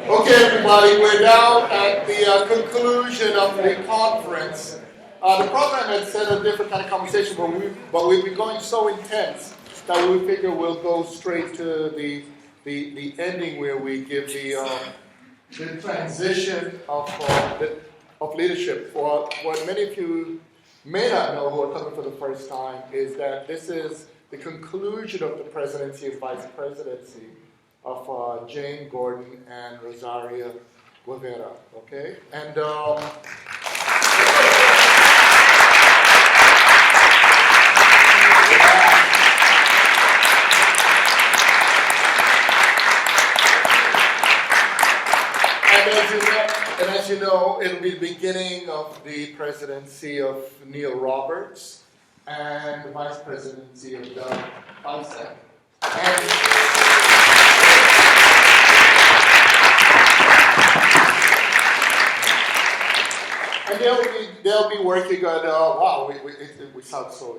Okay, everybody, we're now at the conclusion of the conference. The program had set a different kind of conversation, but we've been going so intense that we figure we'll go straight to the ending where we give the transition of leadership. For what many of you may not know who are coming for the first time is that this is the conclusion of the presidency and vice presidency of Jane Gordon and Rosario Guevara, okay? And as you know, it'll be the beginning of the presidency of Neil Roberts and the vice presidency of Donna Ficek. And they'll be working on, wow, we sound so,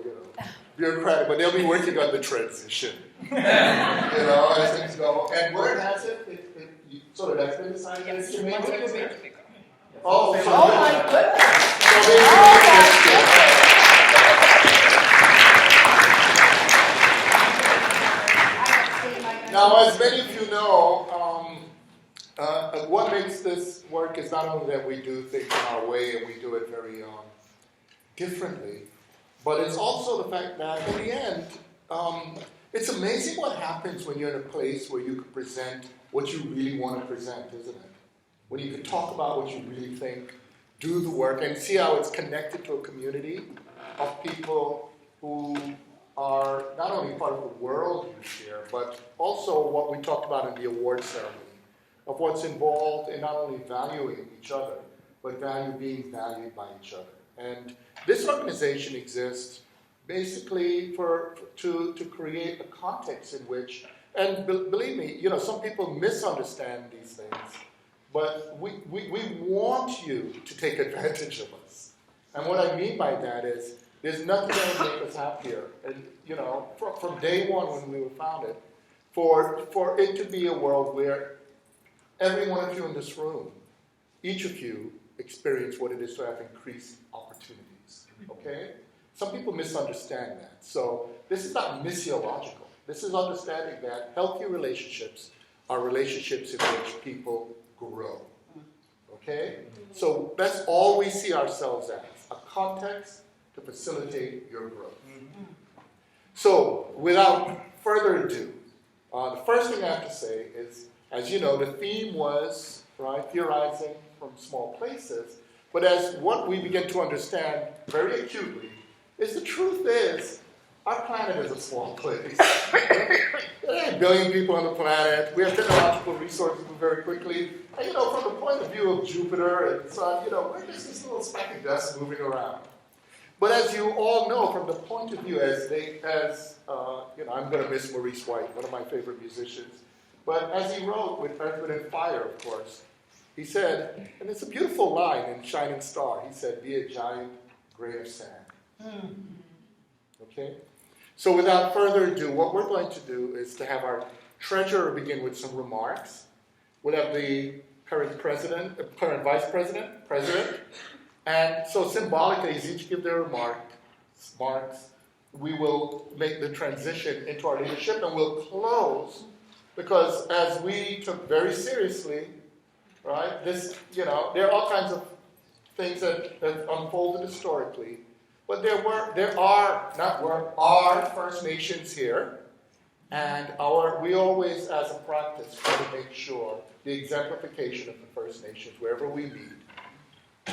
bureaucratic, but they'll be working on the transition, as things go. And word has it, so that's been decided. Yes, oh my goodness. Now, as many of you know, what makes this work is not only that we do things in our way and we do it very differently, but it's also the fact that in the end, it's amazing what happens when you're in a place where you can present what you really want to present, isn't it? When you can talk about what you really think, do the work, and see how it's connected to a community of people who are not only part of the world you share, but also what we talked about in the award ceremony, of what's involved in not only valuing each other, but being valued by each other. And this organization exists basically to create a context in which, and believe me, some people misunderstand these things, but we want you to take advantage of us. And what I mean by that is, there's nothing that will make us happier. And from day one when we were founded, for it to be a world where every one of you in this room, each of you, experience what it is to have increased opportunities. Okay? Some people misunderstand that. So this is not missiological. This is understanding that healthy relationships are relationships in which people grow. Okay? So that's all we see ourselves as, a context to facilitate your growth. So without further ado, the first thing I have to say is, as you know, the theme was, theorizing from small places. But as what we begin to understand very acutely is the truth is, our planet is a small place. There ain't a billion people on the planet. We have technological resources move very quickly. And, from the point of view of Jupiter and Sun, we're just this little speck of dust moving around. But as you all know, from the point of view I'm going to miss Maurice White, one of my favorite musicians. But as he wrote with Earth, Wind, and Fire, of course, he said, and it's a beautiful line in Shining Star, he said, be a giant grain of sand. Okay? So without further ado, what we're going to do is to have our treasurer begin with some remarks. We'll have the current vice president, and so symbolically, as each give their remarks, we will make the transition into our leadership, and we'll close, because as we took very seriously, this, there are all kinds of things that unfolded historically, but there are First Nations here, and we always, as a practice, try to make sure the exemplification of the First Nations, wherever we meet,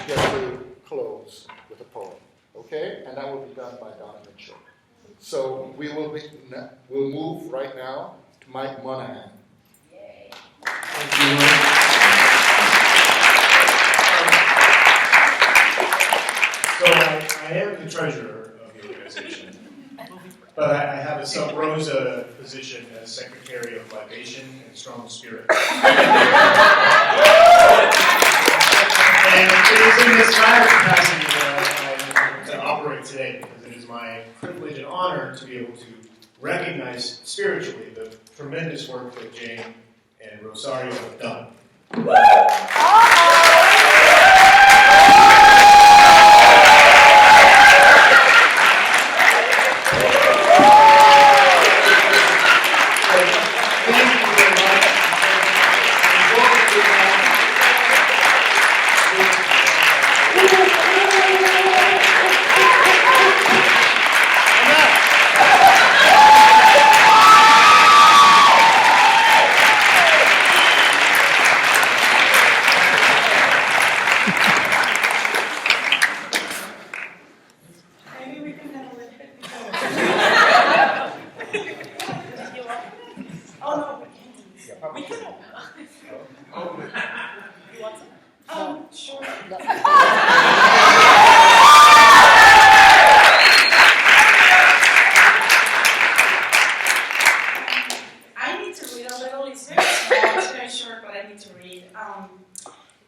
get to close with a poem, okay? And that will be done by Donna Mitchell. So we'll move right now to Mike Monahan. Yay. Thank you. So I am the treasurer of the organization, but I have a sub rosa position as secretary of libation and strong spirit. And it is in this latter capacity that I am to operate today, because it is my privilege and honor to be able to recognize spiritually the tremendous work that Jane and Rosario have done.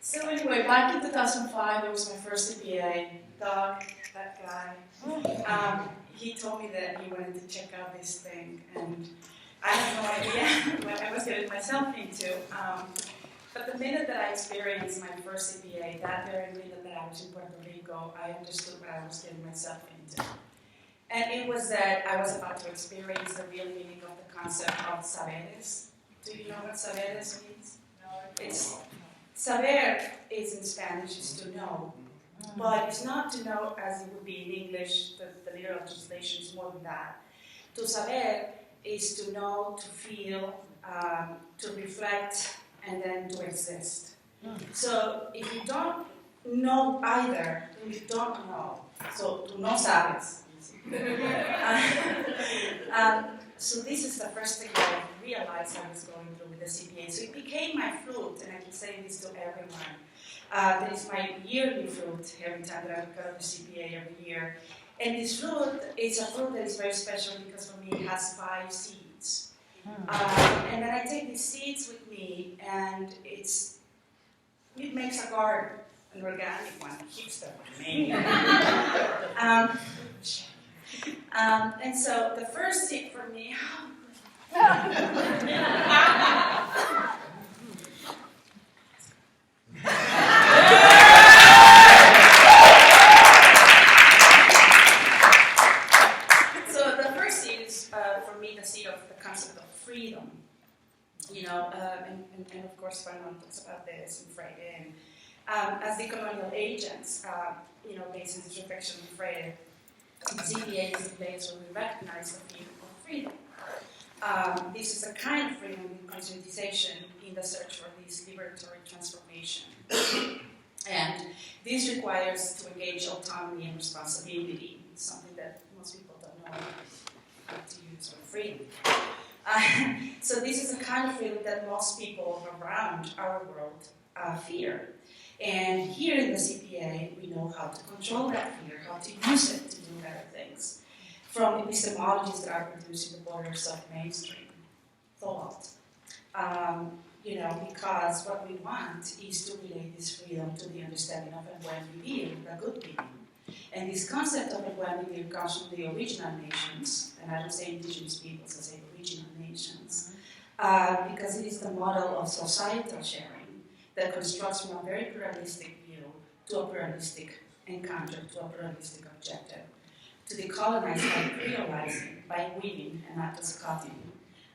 So anyway, back in 2005, it was my first CPA. Doug, that guy, he told me that he wanted to check out this thing, and I had no idea what I was getting myself into. But the minute that I experienced my first CPA, that very minute that I was in Puerto Rico, I understood what I was getting myself into. And it was that I was about to experience the real meaning of the concept of saberes. Do you know what saberes means? No. Saber is in Spanish, is to know. But it's not to know as it would be in English, the literal translation is more than that. To saber is to know, to feel, to reflect, and then to exist. So if you don't know either, then you don't know. So tú no sabes. So this is the first thing that I realized I was going through with the CPA. So it became my fruit, and I can say this to everyone. That is my yearly fruit every time that I go to the CPA every year. And this fruit is a fruit that is very special because for me it has 5 seeds. And then I take these seeds with me, and it makes a garden, an organic one, hipster one, maybe. And so the first seed for me. So the first seed is for me the seed of the concept of freedom. You know, and of course Fanon talks about this in Freire. As the colonial agents, you know, based on this reflection of Freire, CPA is the place where we recognize the feeling of freedom. This is a kind of freedom in conscientization in the search for this liberatory transformation. And this requires to engage autonomy and responsibility, something that most people don't know how to use for freedom. So this is a kind of freedom that most people around our world fear. And here in the CPA, we know how to control that fear, how to use it to do better things. From epistemologies that are produced in the borders of mainstream thought. You know, because what we want is to relate this freedom to the understanding of el buen vivir, the good living. And this concept of el buen vivir comes from the original nations, and I don't say indigenous peoples, I say original nations, because it is the model of societal sharing that constructs from a very pluralistic view to a pluralistic encounter, to a pluralistic objective, to decolonize by creolizing, by weaving and not just cutting,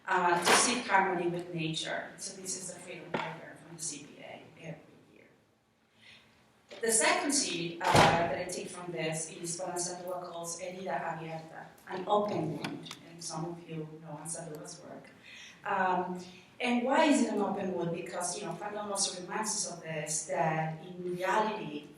to seek harmony with nature. So this is the freedom fighter from the CPA every year. The second seed that I take from this is what Anzaldúa calls herida abierta, an open wound, and some of you know Anzaldúa's work. And why is it an open wound? Because, you know, Fanon also reminds us of this, that in reality,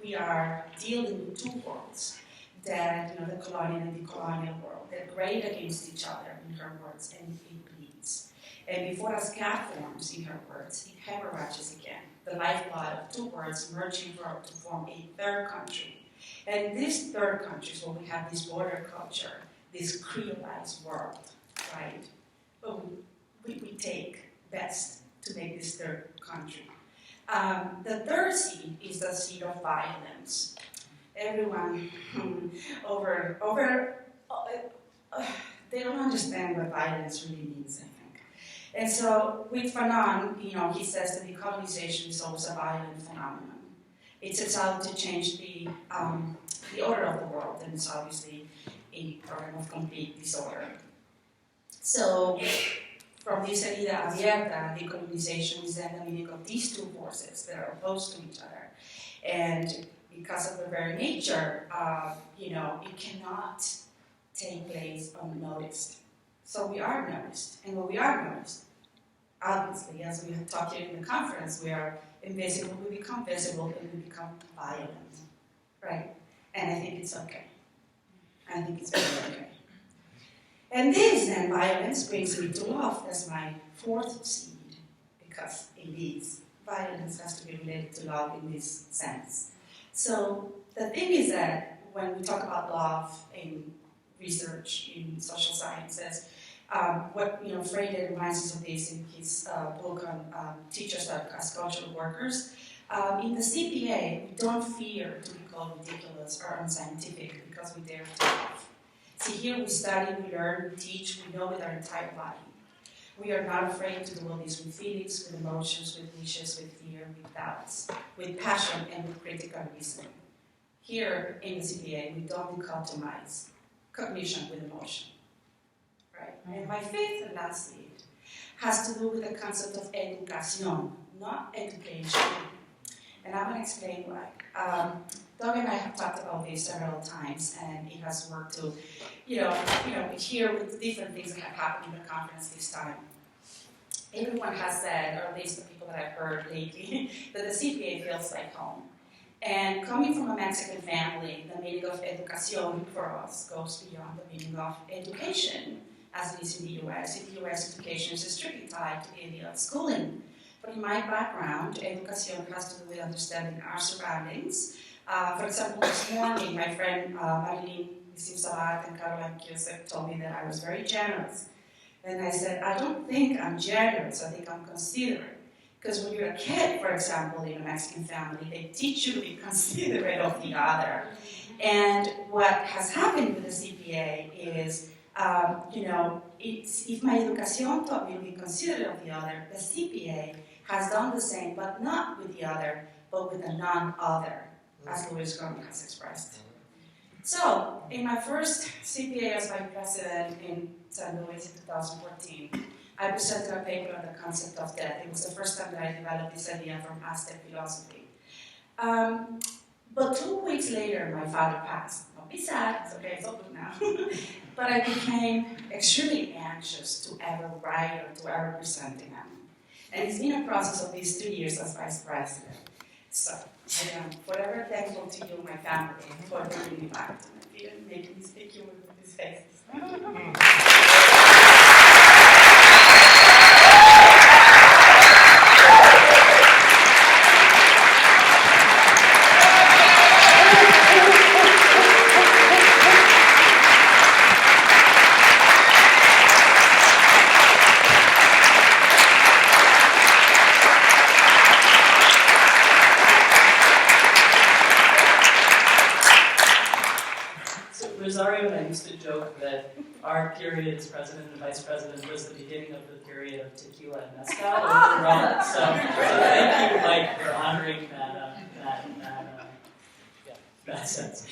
we are dealing with 2 worlds, that, you know, the colonial and the colonial world, that grade against each other, in her words, and it bleeds. And before a gap forms, in her words, it hemorrhages again, the lifeblood of 2 worlds merging to form a third country. And this third country is where we have this border culture, this creolized world, right? But we take best to make this third country. The third seed is the seed of violence. Everyone they don't understand what violence really means, I think. And so with Fanon, he says that decolonization is always a violent phenomenon. It sets out to change the order of the world, and it's obviously a program of complete disorder. So from this herida abierta, decolonization is then the meaning of these two forces that are opposed to each other. And because of their very nature, it cannot take place unnoticed. So we are noticed, and when we are noticed, obviously, as we have talked here in the conference, we are invisible, we become visible, and we become violent, right? And I think it's okay. I think it's very okay. And this, then, violence brings me to love as my fourth seed, because indeed, violence has to be related to love in this sense. So the thing is that when we talk about love in research in social sciences, Freire reminds us of this in his book on teachers as cultural workers. In the CPA, we don't fear to be called ridiculous or unscientific because we dare to love. See, here we study, we learn, we teach, we know with our entire body. We are not afraid to do all this with feelings, with emotions, with wishes, with fear, with doubts, with passion, and with critical reasoning. Here in the CPA, we don't dichotomize cognition with emotion. Right? And my fifth and last seed has to do with the concept of educación, not education. And I'm going to explain why. Doug and I have talked about this several times, and it has worked to, here with different things that have happened in the conference this time. Everyone has said, or at least the people that I've heard lately, that the CPA feels like home. And coming from a Mexican family, the meaning of educación for us goes beyond the meaning of education, as it is in the US. In the US, education is strictly tied to the idea of schooling. But in my background, educación has to do with understanding our surroundings. For example, this morning, my friend Marilyn Sabat and Caroline Kiosek told me that I was very generous. And I said, I don't think I'm generous, I think I'm considerate. Because when you're a kid, for example, in a Mexican family, they teach you to be considerate of the other. And what has happened with the CPA is, if my educación taught me to be considerate of the other, the CPA has done the same, but not with the other, but with the non-other, as Louis Grumman has expressed. So, in my first CPA as vice president in San Luis in 2014, I presented a paper on the concept of death. It was the first time that I developed this idea from Aztec philosophy. But 2 weeks later, my father passed. Don't be sad, it's okay, it's all good now. But I became extremely anxious to ever write or to ever present to him. And it's been a process of these 2 years as vice president. So, I am forever thankful to you, my family, for bringing me back to my feet and making me speak you with these faces. Rosario and I used to joke that our period as president and vice president was the beginning of the period of tequila and mezcal over rum. So thank you, Mike, for honoring that sense.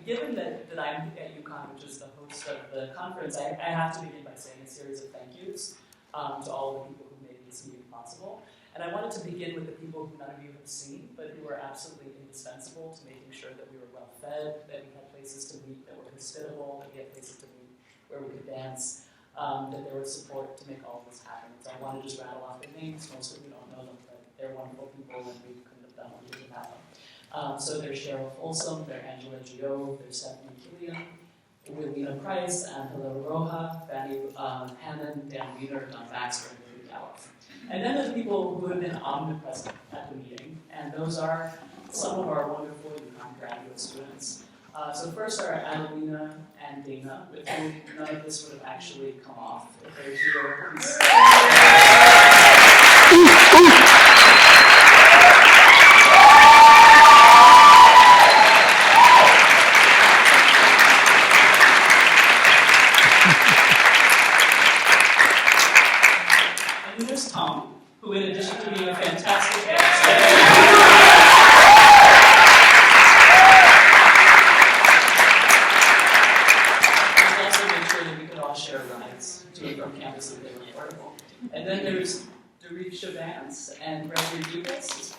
Given that I'm at UConn, which is the host of the conference, I have to begin by saying a series of thank yous to all the people who made this meeting possible. And I wanted to begin with the people who none of you have seen, but who were absolutely indispensable to making sure that we were well fed, that we had places to meet that were hospitable, that we had places to meet where we could dance, that there was support to make all of this happen. So I want to just rattle off their names. Most of you don't know them, but they're wonderful people, and we couldn't have done what we did without them. So there's Cheryl Folsom, there's Angela Gio, there's Stephanie Killian, Willina Price, Angela Roja, Fanny Hannon, Dan Wiener, Don Baxter, and David Gallup. And then there's people who have been omnipresent at the meeting, and those are some of our wonderful UConn graduate students. So first are Adelina and Dana, with whom none of this would have actually come off if they're here. fantastic guests. And also make sure that we could all share rides to and from campus if they were affordable. And then there's Dorit Chavans and Gregory Dubas.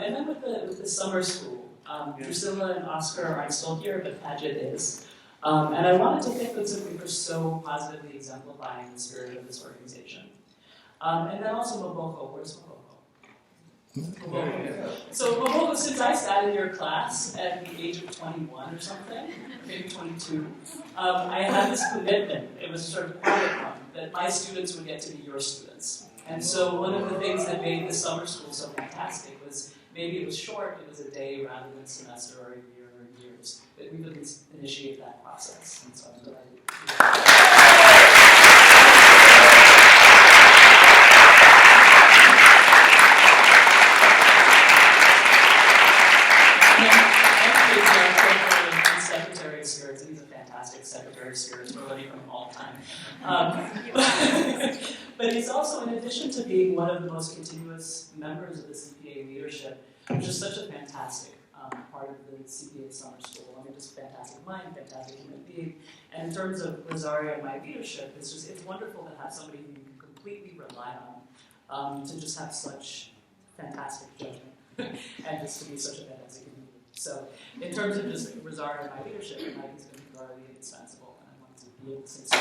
And then with the summer school, Drusilla and Oscar aren't still here, but Paget is. And I wanted to thank them simply for so positively exemplifying the spirit of this organization. And then also Maboko. Where's Maboko? So Maboko, since I sat in your class at the age of 21 or something, maybe 22, I had this commitment, it was sort of quiet one, that my students would get to be your students. And so one of the things that made the summer school so fantastic was maybe it was short, it was a day rather than a semester or a year or years, but we would at least initiate that process. And so I'm delighted. Secretary of Spirits, and he's a fantastic Secretary of Spirits, we're learning from him all the time. But he's also, in addition to being one of the most continuous members of the CPA leadership, just such a fantastic part of the CPA summer school. I mean, just a fantastic mind, fantastic human being. And in terms of Rosario and my leadership, it's wonderful to have somebody who you can completely rely on, to just have such fantastic judgment, and just to be such a fantastic human being. So, in terms of just Rosario and my leadership, Mike has been thoroughly indispensable, and I want to be able to say so.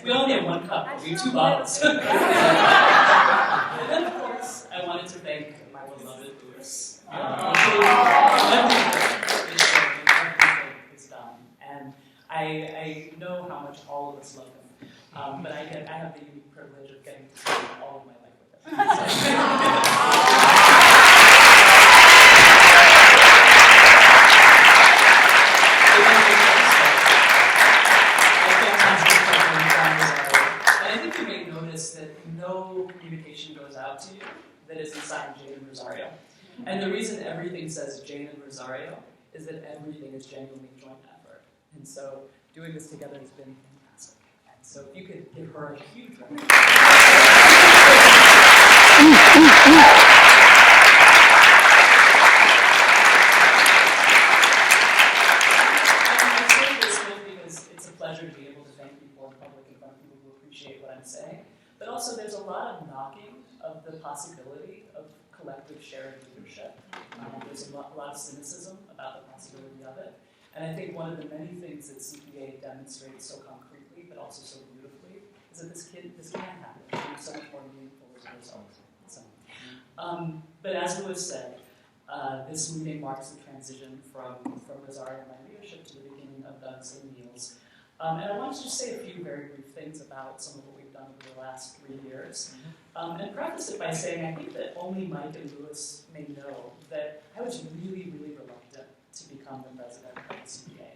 We only have one cup, but we have two bottles. And then, of course, I wanted to thank my beloved Louis. I know how much all of us love him, but I have the unique privilege of getting to spend all of my life with him. And I think you may notice that no communication goes out to you that isn't signed Jane and Rosario. And the reason everything says Jane and Rosario is that everything is genuinely joint effort. And so doing this together has been fantastic. And so if you could give her a huge round. I say this both because it's a pleasure to be able to thank people in public in front of people who appreciate what I'm saying. But also there's a lot of knocking of the possibility of collective shared leadership. There's a lot of cynicism about the possibility of it. And I think one of the many things that CPA demonstrates so concretely, but also so beautifully, is that this can happen. It's so much more meaningful as a result. So, but as Louis said, this meeting marks the transition from Rosario and my leadership to the beginning of Doug's and Neil's. And I wanted to just say a few very brief things about some of what we've done over the last 3 years. And preface it by saying I think that only Mike and Louis may know that I was really, really reluctant to become the president of the CPA.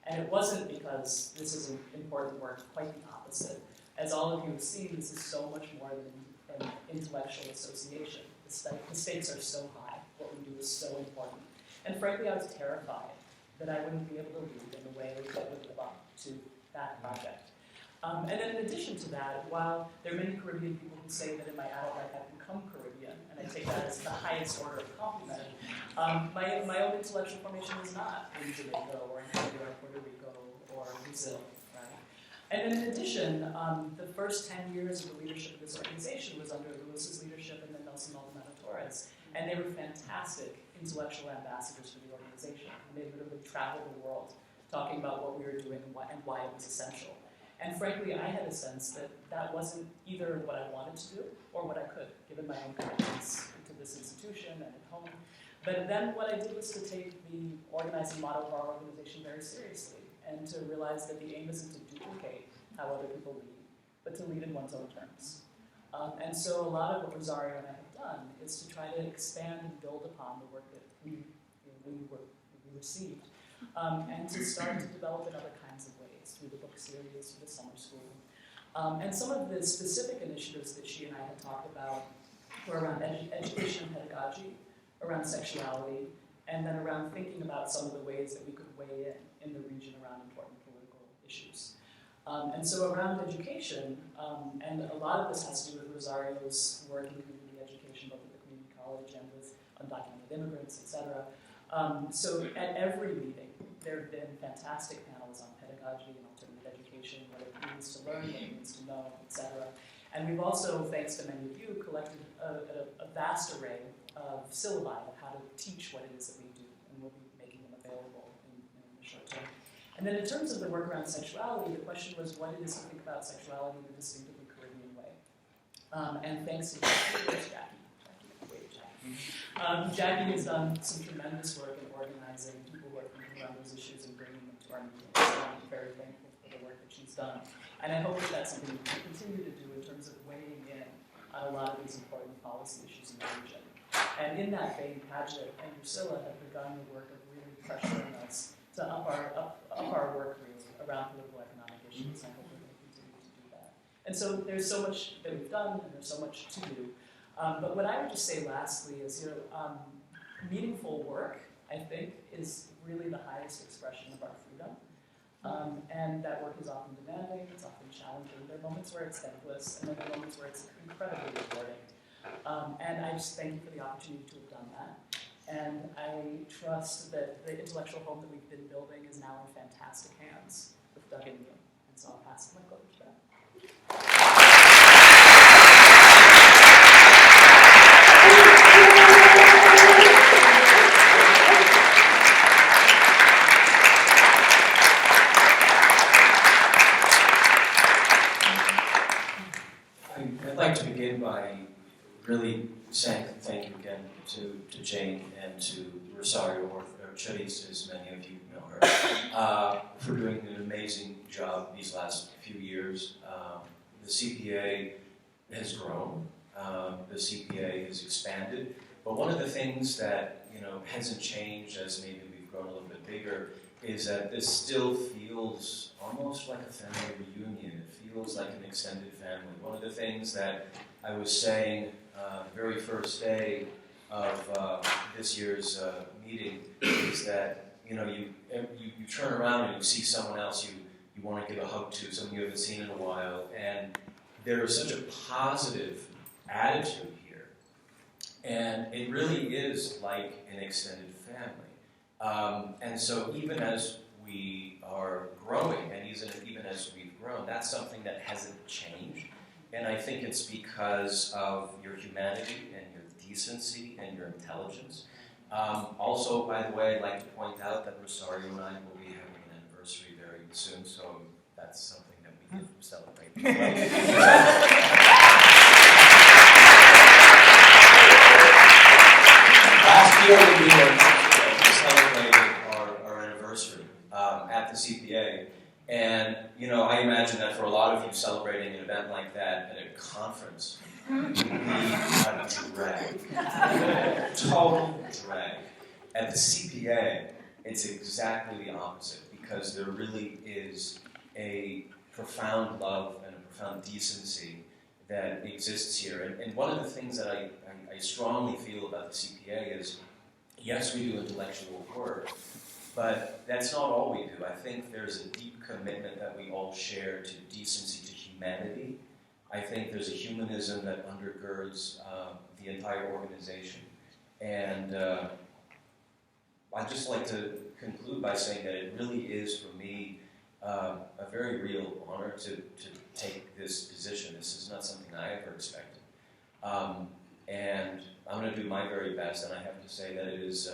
And it wasn't because this is important work, quite the opposite. As all of you have seen, this is so much more than an intellectual association. The stakes are so high, what we do is so important. And frankly, I was terrified that I wouldn't be able to lead in a way that would live up to that project. And then in addition to that, while there are many Caribbean people who say that in my adult life I've become Caribbean, and I take that as the highest order of compliment, my own intellectual formation is not in Jamaica or in Cuba or Puerto Rico or Brazil, right? And then in addition, the first 10 years of the leadership of this organization was under Louis's leadership and then Nelson Maldonado Torres, and they were fantastic intellectual ambassadors for the organization. And they literally traveled the world talking about what we were doing and why it was essential. And frankly, I had a sense that that wasn't either what I wanted to do or what I could, given my own commitments to this institution and at home. But then what I did was to take the organizing model of our organization very seriously and to realize that the aim isn't to duplicate how other people lead, but to lead in one's own terms. And so a lot of what Rosario and I have done is to try to expand and build upon the work that we received and to start to develop in other kinds of ways, through the book series, through the summer school. And some of the specific initiatives that she and I had talked about were around education and pedagogy, around sexuality, and then around thinking about some of the ways that we could weigh in the region around important political issues. And so around education, and a lot of this has to do with Rosario's work in community education, both at the community college and with undocumented immigrants, etc. So at every meeting, there have been fantastic panels on pedagogy and alternative education, what it means to learn, what it means to know, etc. And we've also, thanks to many of you, collected a vast array of syllabi of how to teach what it is that we do, and we'll be making them available in the short term. And then in terms of the work around sexuality, the question was what it is to think about sexuality in a distinctively Caribbean way. And thanks to Jackie has done some tremendous work in organizing people who are thinking around those issues and bringing them to our meetings. So I'm very thankful for the work that she's done. And I hope that that's something we can continue to do in terms of weighing in on a lot of these important policy issues in the region. And in that vein, Padgett and Drusilla have begun the work of really pressuring us to up our work really around political economic issues, and I hope we're going to continue to do that. And so there's so much that we've done, and there's so much to do. But what I would just say lastly is, meaningful work, I think, is really the highest expression of our freedom. And that work is often demanding, it's often challenging. There are moments where it's thankless, and there are moments where it's incredibly rewarding. And I just thank you for the opportunity to have done that. And I trust that the intellectual home that we've been building is now in fantastic hands with Doug and you. And so I'll pass the mic over to that. I'd like to begin by really saying thank you again to Jane and to Rosario Torres, as many of you know her, for doing an amazing job these last few years. The CPA has grown, the CPA has expanded, but one of the things that hasn't changed as maybe we've grown a little bit bigger is that this still feels almost like a family reunion. It feels like an extended family. One of the things that I was saying the very first day of this year's meeting is that you turn around and you see someone else you want to give a hug to, someone you haven't seen in a while, and there is such a positive attitude here, and it really is like an extended family. And so even as we are growing, and even as we've grown, that's something that hasn't changed. And I think it's because of your humanity and your decency and your intelligence. Also, by the way, I'd like to point out that Rosario and I will be having an anniversary very soon, so that's something that we can celebrate. Last year we celebrated our anniversary at the CPA. And, I imagine that for a lot of you celebrating an event like that at a conference would be a drag. Total drag. At the CPA, it's exactly the opposite, because there really is a profound love and a profound decency that exists here. And one of the things that I strongly feel about the CPA is, yes, we do intellectual work, but that's not all we do. I think there's a deep commitment that we all share to decency, to humanity. I think there's a humanism that undergirds the entire organization. And I'd just like to conclude by saying that it really is, for me, a very real honor to take this position. This is not something I ever expected. And I'm going to do my very best, and I have to say that it is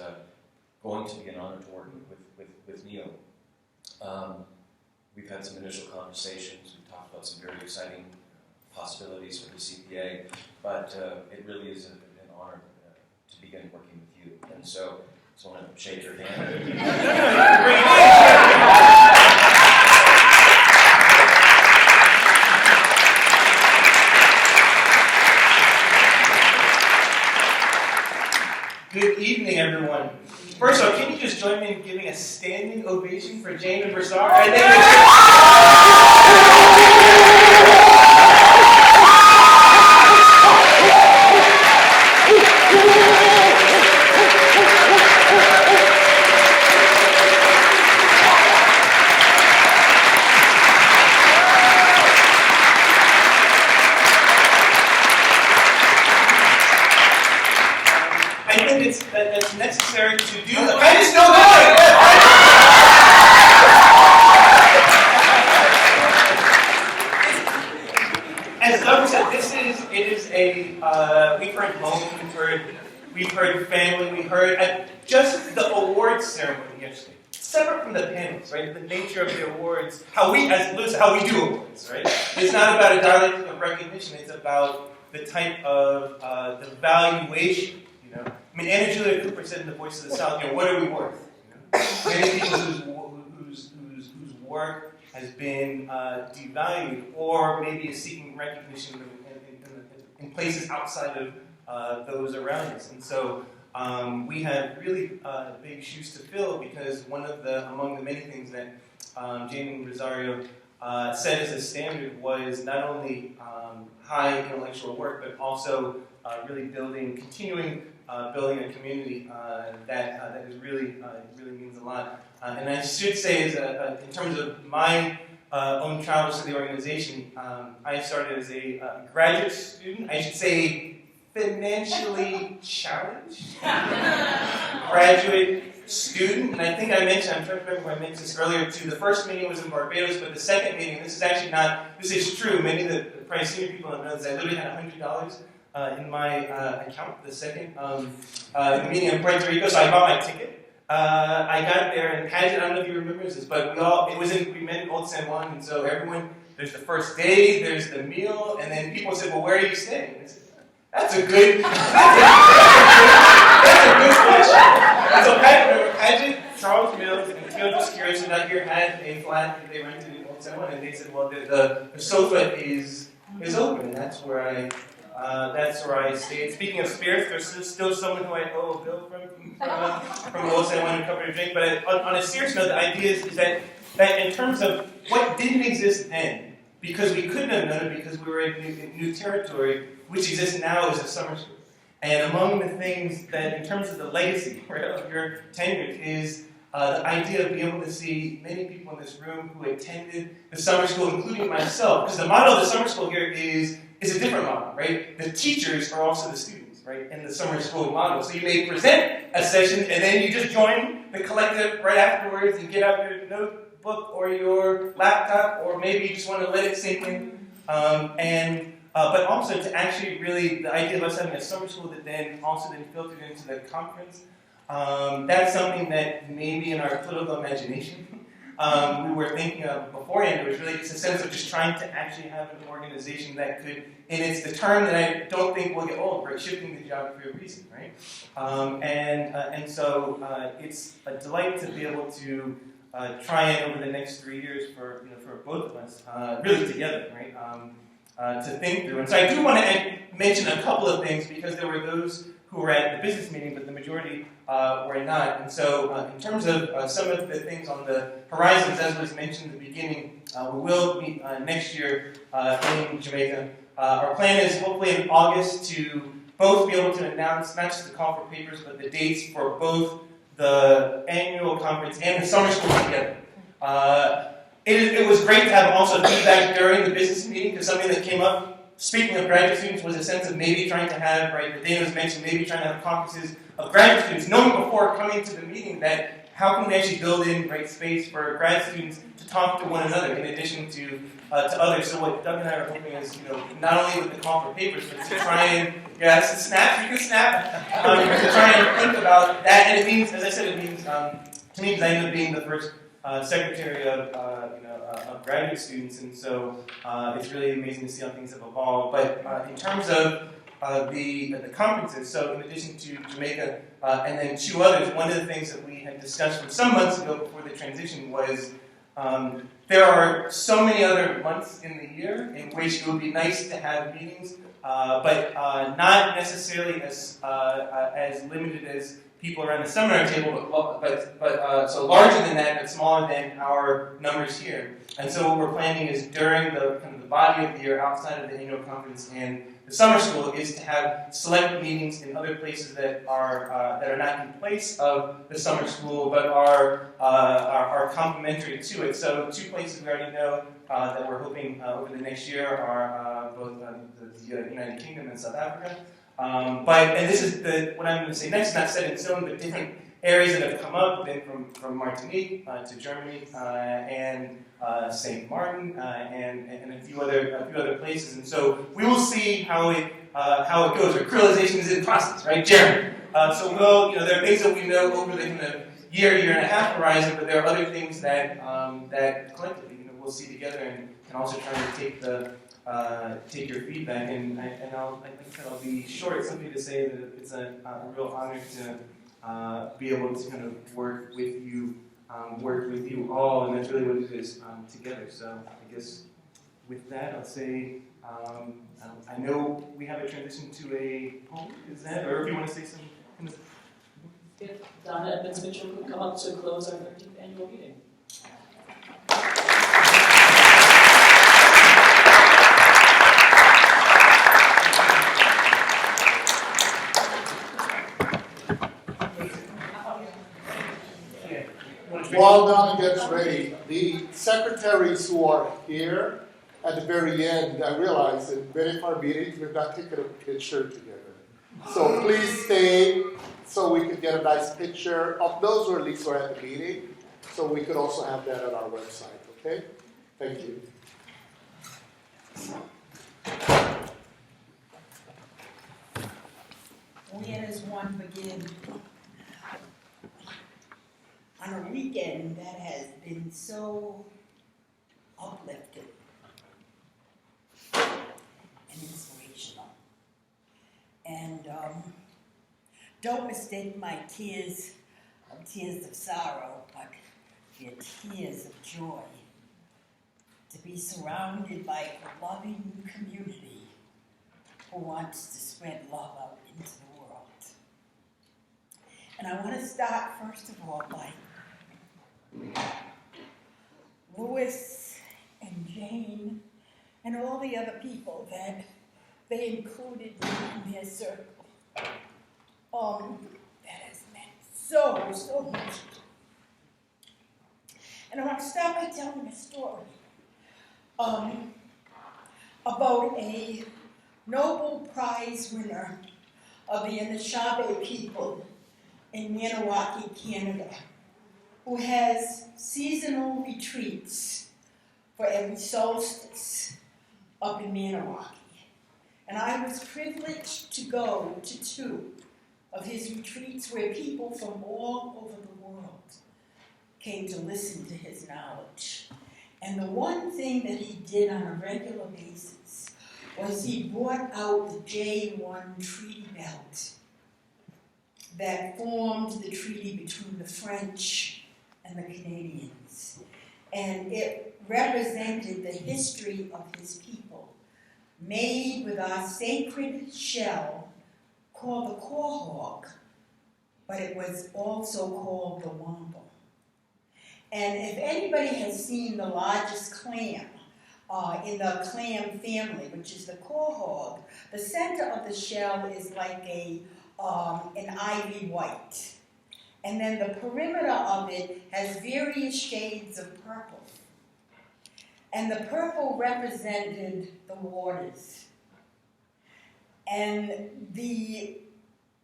going to be an honor to work with Neo. We've had some initial conversations. We've talked about some very exciting possibilities for the CPA, but it really is an honor to begin working with you. And so I just want to shake your hand. Good evening, everyone. First of all, can you just join me in giving a standing invitation for Jane and Rosario. I think that's necessary to do. I just know As Doug said, it is a we've heard home, we've heard family, we heard just the awards ceremony yesterday. Separate from the panels, right? The nature of the awards, how we do awards, right? It's not about a dialectic of recognition. It's about the type of the valuation. You know, I mean, Anna Julia Cooper said in The Voice of the South, what are we worth? You know? Many people whose work has been devalued, or maybe is seeking recognition in places outside of those around us. And so we have really big shoes to fill, because among the many things that Jane and Rosario set as a standard was not only high intellectual work, but also really continuing building a community that is really means a lot. And I should say, in terms of my own travels to the organization, I started as a graduate student. I should say financially challenged graduate student. And I think I'm trying to remember if I mentioned this earlier too. The first meeting was in Barbados, but the second meeting, this is true. Many of the probably senior people have known this. I literally had $100 in my account the second in the meeting in Puerto Rico, so I bought my ticket. I got there, and Paget, I don't know if you remember this, but we met in Old San Juan, and so there's the first day, there's the meal, and then people said, well, where are you staying? I said, that's a good question. And so Paget, Charles Mills, and Teodoro Security out here had a flat that they rented in Old San Juan, and they said, well, the sofa is open, and that's where I stayed. Speaking of spirits, there's still someone who I owe a bill from Old San Juan to cover a drink. But on a serious note, the idea is that in terms of what didn't exist then, because we couldn't have known it because we were in new territory, which exists now as a summer school. And among the things that, in terms of the legacy, right, of your tenure, is the idea of being able to see many people in this room who attended the summer school, including myself. Because the model of the summer school here is a different model, right? The teachers are also the students, right, in the summer school model. So you may present a session, and then you just join the collective right afterwards and get out your notebook or your laptop, or maybe you just want to let it sink in. But also to actually really, the idea of us having a summer school that then also filtered into the conference, that's something that maybe in our political imagination we were thinking of beforehand. It was really just a sense of just trying to actually have an organization that could, and it's the term that I don't think will get old, right? Shifting the geography of reason, right? And so it's a delight to be able to try it over the next 3 years for both of us, really together, right? To think through. And so I do want to mention a couple of things, because there were those who were at the business meeting, but the majority were not. And so in terms of some of the things on the horizons, as was mentioned in the beginning, we will meet next year in Jamaica. Our plan is hopefully in August to both be able to announce not just the call for papers, but the dates for both the annual conference and the summer school together. It was great to have also feedback during the business meeting, because something that came up, speaking of graduate students, was a sense of maybe trying to have, right, that Dana was mentioned, maybe trying to have conferences of graduate students, knowing before coming to the meeting that how can we actually build in, right, space for grad students to talk to one another in addition to others. So what Doug and I are hoping is, not only with the call for papers, but to try and, snap, you can snap, to try and think about that. And it means, as I said, to me, because I ended up being the first secretary of graduate students, and so it's really amazing to see how things have evolved. But in terms of the conferences, so in addition to Jamaica and then two others, one of the things that we had discussed from some months ago before the transition was there are so many other months in the year in which it would be nice to have meetings, but not necessarily as limited as people around the seminar table, but so larger than that, but smaller than our numbers here. And so what we're planning is during the kind of the body of the year, outside of the annual conference and the summer school, is to have select meetings in other places that are not in place of the summer school, but are complementary to it. So 2 places we already know that we're hoping over the next year are both the United Kingdom and South Africa. And this is what I'm going to say next is not set in stone, but different areas that have come up, been from Martinique to Germany and St. Martin and a few other places. And so we will see how it goes. Accrylization is in process, right, Jeremy? So there are things that we know over the kind of year and a half horizon, but there are other things that that collectively we'll see together and also try to take your feedback. And I'll be short simply to say that it's a real honor to be able to kind of work with you all, and that's really what it is together. So I guess with that, I'll say I know we have a transition to a poem. Is that, or if you want to say some kind of. If Donna and Ms. Mitchell could come up to close our 13th annual meeting. While Donna gets ready, the secretaries who are here at the very end, I realize in many of our meetings we've not taken a picture together. So please stay so we can get a nice picture of those who at least were at the meeting, so we could also have that on our website, okay? Thank you. Where does one begin? On a weekend that has been so uplifting and inspirational. And don't mistake my tears of sorrow, but they're tears of joy. To be surrounded by a loving community who wants to spread love out into the world. And I want to start, first of all, by Louis and Jane and all the other people that they included in their circle. That has meant so much. And I want to start by telling a story about a Nobel Prize winner of the Anishinaabe people in Maniwaki, Canada, who has seasonal retreats for every solstice up in Maniwaki. And I was privileged to go to 2 of his retreats where people from all over the world came to listen to his knowledge. And the one thing that he did on a regular basis was he brought out the J1 treaty belt that formed the treaty between the French and the Canadians. And it represented the history of his people, made with our sacred shell called the quahog, but it was also called the wampa. And if anybody has seen the largest clam in the clam family, which is the quahog, the center of the shell is like an ivy white. And then the perimeter of it has various shades of purple. And the purple represented the waters. And the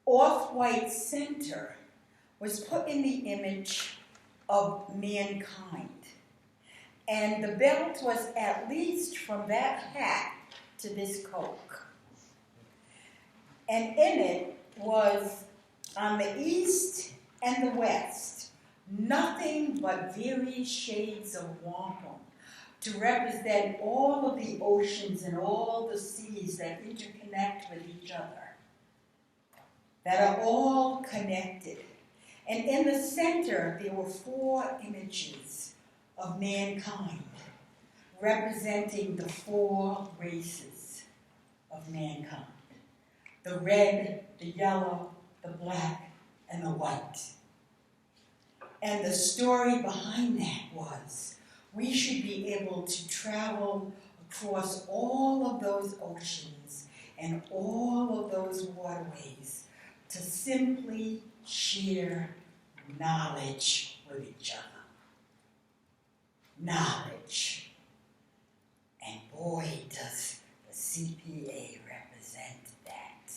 off-white center was put in the image of mankind. And the belt was at least from that hat to this Coke. And in it was, on the east and the west, nothing but various shades of wampum to represent all of the oceans and all the seas that interconnect with each other, that are all connected. And in the center, there were 4 images of mankind, representing the 4 races of mankind. The red, the yellow, the black, and the white. And the story behind that was we should be able to travel across all of those oceans and all of those waterways to simply share knowledge with each other. Knowledge. And boy, does the CPA represent that.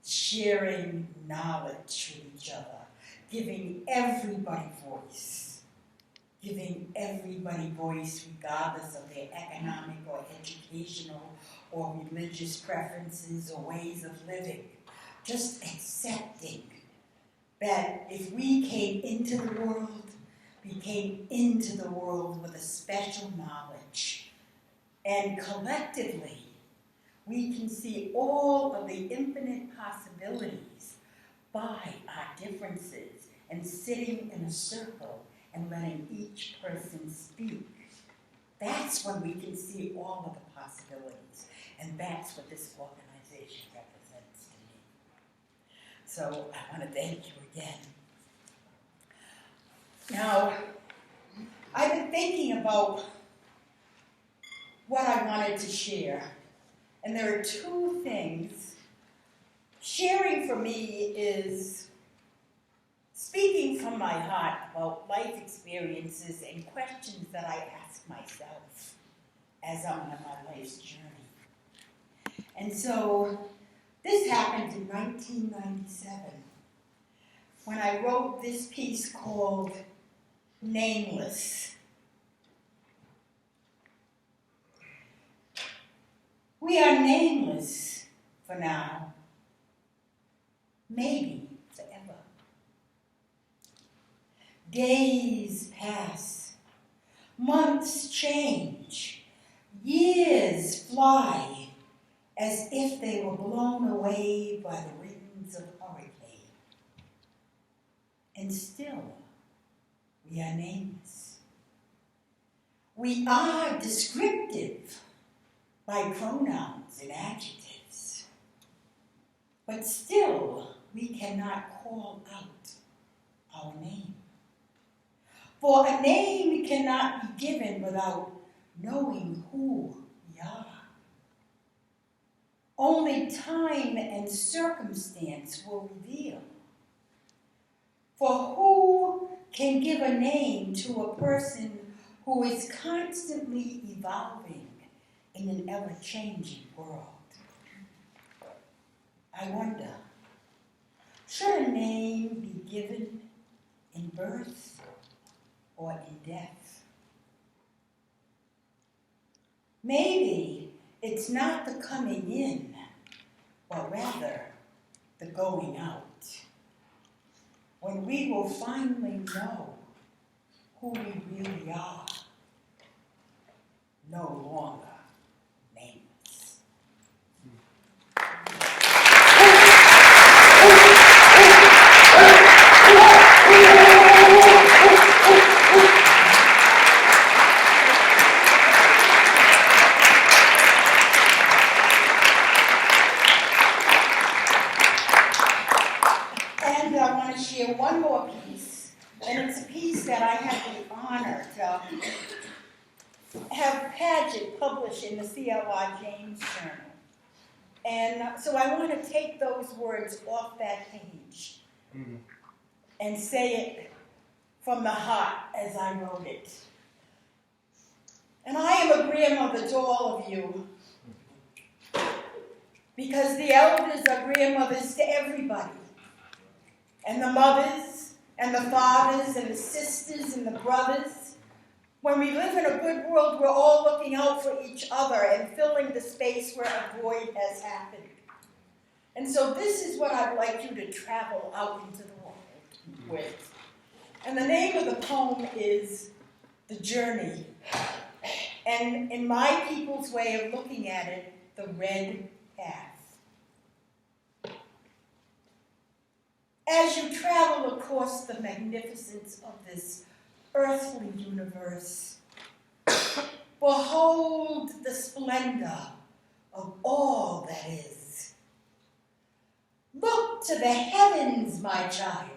Sharing knowledge with each other, giving everybody voice. Giving everybody voice regardless of their economic or educational or religious preferences or ways of living. Just accepting that if we came into the world, we came into the world with a special knowledge. And collectively, we can see all of the infinite possibilities by our differences and sitting in a circle and letting each person speak. That's when we can see all of the possibilities. And that's what this organization represents to me. So I want to thank you again. Now, I've been thinking about what I wanted to share. And there are two things. Sharing for me is speaking from my heart about life experiences and questions that I ask myself as I'm on my life's journey. And so this happened in 1997 when I wrote this piece called Nameless. We are nameless for now, maybe forever. Days pass, months change, years fly as if they were blown away by the winds of hurricane. And still, we are nameless. We are descriptive by pronouns and adjectives. But still, we cannot call out our name. For a name cannot be given without knowing who we are. Only time and circumstance will reveal. For who can give a name to a person who is constantly evolving in an ever-changing world? I wonder, should a name be given in birth or in death? Maybe it's not the coming in, but rather the going out. When we will finally know who we really are, no longer nameless. And I want to share one more piece, and it's a piece that I had the honor to have Paget published in the CLR James Journal. And so I want to take those words off that page and say it from the heart as I wrote it. And I am a grandmother to all of you, because the elders are grandmothers to everybody. And the mothers, and the fathers, and the sisters, and the brothers. When we live in a good world, we're all looking out for each other and filling the space where a void has happened. And so this is what I'd like you to travel out into the world with. And the name of the poem is The Journey. And in my people's way of looking at it, the red path. As you travel across the magnificence of this earthly universe, behold the splendor of all that is. Look Look to the heavens, my child,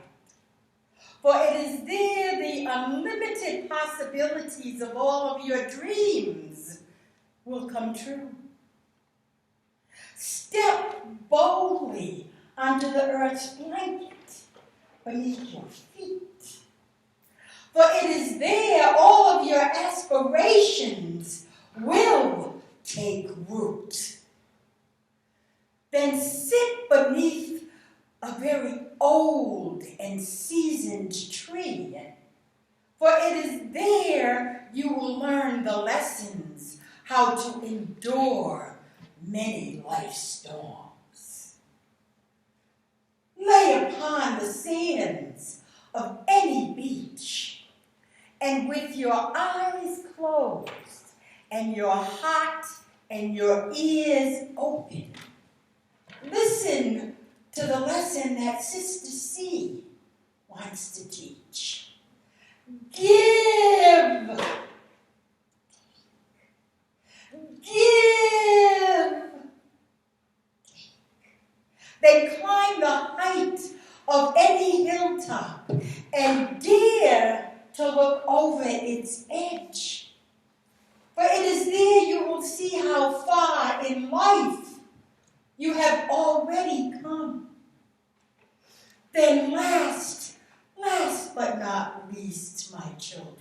for it is there the unlimited possibilities of all of your dreams will come true. Step boldly onto the earth's blanket beneath your feet, for it is there all of your aspirations will take root. Then sit beneath a very old and seasoned tree, for it is there you will learn the lessons how to endure many life storms. Lay upon the sands of any beach, and with your eyes closed and your heart and your ears open, listen to the lesson that Sister C wants to teach. Give. Give. Then climb the height of any hilltop and dare to look over its edge. For it is there you will see how far in life you have already come. Then last but not least, my children,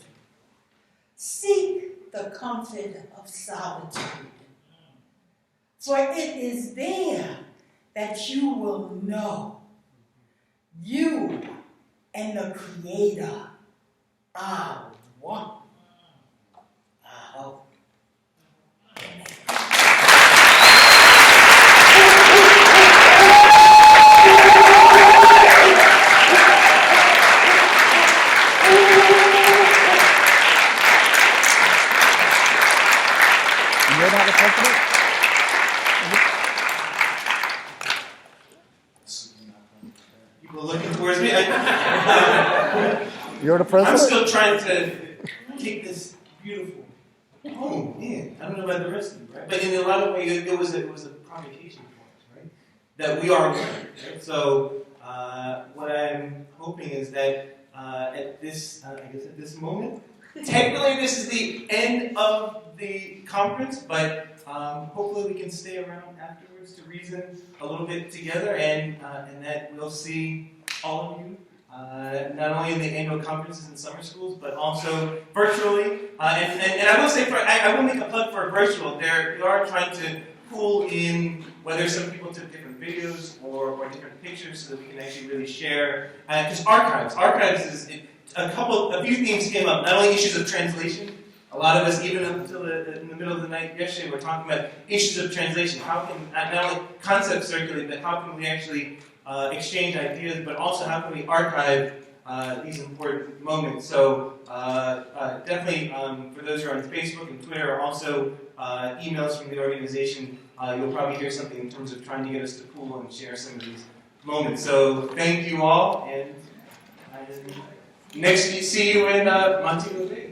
seek the comfort of solitude. For it is there that you will know you and the Creator are one. I hope. You're not the president? You were looking towards me. You're the I'm president? still trying to take this beautiful. Oh man, I don't know about the rest of you, right? But in a lot of ways, it was a provocation for us, right? That we are learning, right? So what I'm hoping is that at this, I guess at this moment, technically this is the end of the conference, but hopefully we can stay around afterwards to reason a little bit together, and that we'll see all of you. Not only in the annual conferences and summer schools, but also virtually. And I will say, I will make a plug for virtual. We are trying to pull in whether some people took different videos or different pictures so that we can actually really share. Because archives is a few themes came up. Not only issues of translation. A lot of us, even up until in the middle of the night yesterday, were talking about issues of translation. How can not only concepts circulate, but how can we actually exchange ideas, but also how can we archive these important moments. So definitely for those who are on Facebook and Twitter, or also emails from the organization, you'll probably hear something in terms of trying to get us to pool and share some of these moments. So thank you all, and next we see you in Montego Bay.